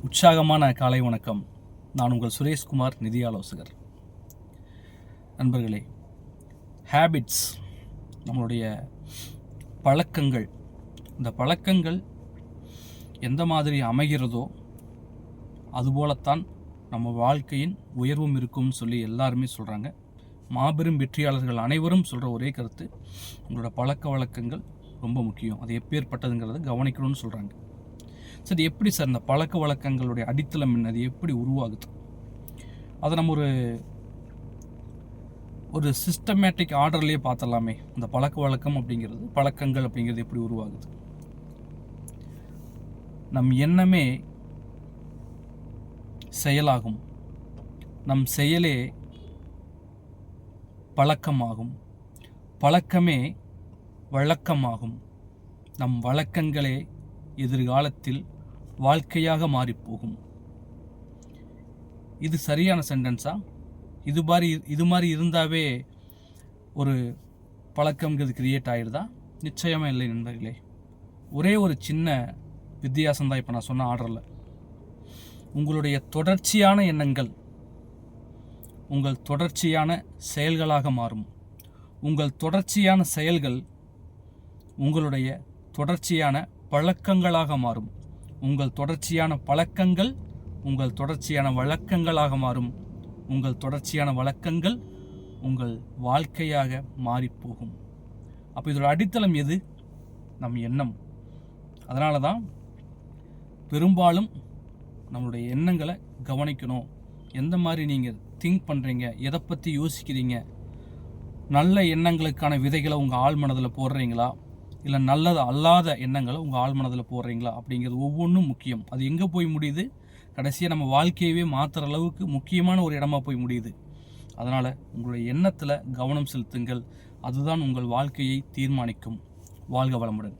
உற்சாகமான காலை வணக்கம். நான் உங்கள் சுரேஷ்குமார், நிதி ஆலோசகர். நண்பர்களே, ஹேபிட்ஸ், நம்மளுடைய பழக்கங்கள், இந்த பழக்கங்கள் எந்த மாதிரி அமைகிறதோ அதுபோலத்தான் நம்ம வாழ்க்கையின் உயர்வும் இருக்கும்னு சொல்லி எல்லாருமே சொல்கிறாங்க. மாபெரும் வெற்றியாளர்கள் அனைவரும் சொல்கிற ஒரே கருத்து, உங்களோட பழக்க வழக்கங்கள் ரொம்ப முக்கியம், அது எப்பேற்பட்டதுங்கிறத கவனிக்கணும்னு சொல்கிறாங்க. சரி, எப்படி சார் இந்த பழக்க வழக்கங்களுடைய அடித்தளம் என்ன, அது எப்படி உருவாகுது? அதை நம்ம ஒரு சிஸ்டமேட்டிக் ஆர்டர்லேயே பார்த்தலாமே. இந்த பழக்க வழக்கம் அப்படிங்கிறது, பழக்கங்கள் அப்படிங்கிறது எப்படி உருவாகுது? நம் எண்ணமே செயலாகும், நம் செயலே பழக்கமாகும், பழக்கமே வழக்கமாகும், நம் வழக்கங்களே எதிர்காலத்தில் வாழ்க்கையாக மாறிப்போகும். இது சரியான சென்டென்ஸா? இது மாதிரி இருந்தாவே ஒரு பழக்கம்ங்கிறது கிரியேட் ஆகிடுதா? நிச்சயமாக இல்லை நண்பர்களே. ஒரே ஒரு சின்ன வித்தியாசம் தான் இப்போ நான் சொன்ன ஆர்டரில். உங்களுடைய தொடர்ச்சியான எண்ணங்கள் உங்கள் தொடர்ச்சியான செயல்களாக மாறும். உங்கள் தொடர்ச்சியான செயல்கள் உங்களுடைய தொடர்ச்சியான பழக்கங்களாக மாறும். உங்கள் தொடர்ச்சியான பழக்கங்கள் உங்கள் தொடர்ச்சியான வழக்கங்களாக மாறும். உங்கள் தொடர்ச்சியான வழக்கங்கள் உங்கள் வாழ்க்கையாக மாறிப்போகும். அப்போ இதோட அடித்தளம் எது? நம் எண்ணம். அதனால தான் பெரும்பாலும் நம்மளுடைய எண்ணங்களை கவனிக்கணும். எந்த மாதிரி நீங்கள் திங்க் பண்ணுறீங்க, எதை பற்றி யோசிக்கிறீங்க, நல்ல எண்ணங்களுக்கான விதைகளை உங்கள் ஆழ் மனதில் போடுறீங்களா, இல்லை நல்லது அல்லாத எண்ணங்களை உங்கள் ஆழ் மனதில் போடுறீங்களா அப்படிங்கிறது ஒவ்வொன்றும் முக்கியம். அது எங்கே போய் முடியுது? கடைசியாக நம்ம வாழ்க்கையவே மாற்றுற அளவுக்கு முக்கியமான ஒரு இடமா போய் முடியுது. அதனால் உங்களுடைய எண்ணத்தில் கவனம் செலுத்துங்கள். அதுதான் உங்கள் வாழ்க்கையை தீர்மானிக்கும். வாழ்க வளமுடன்.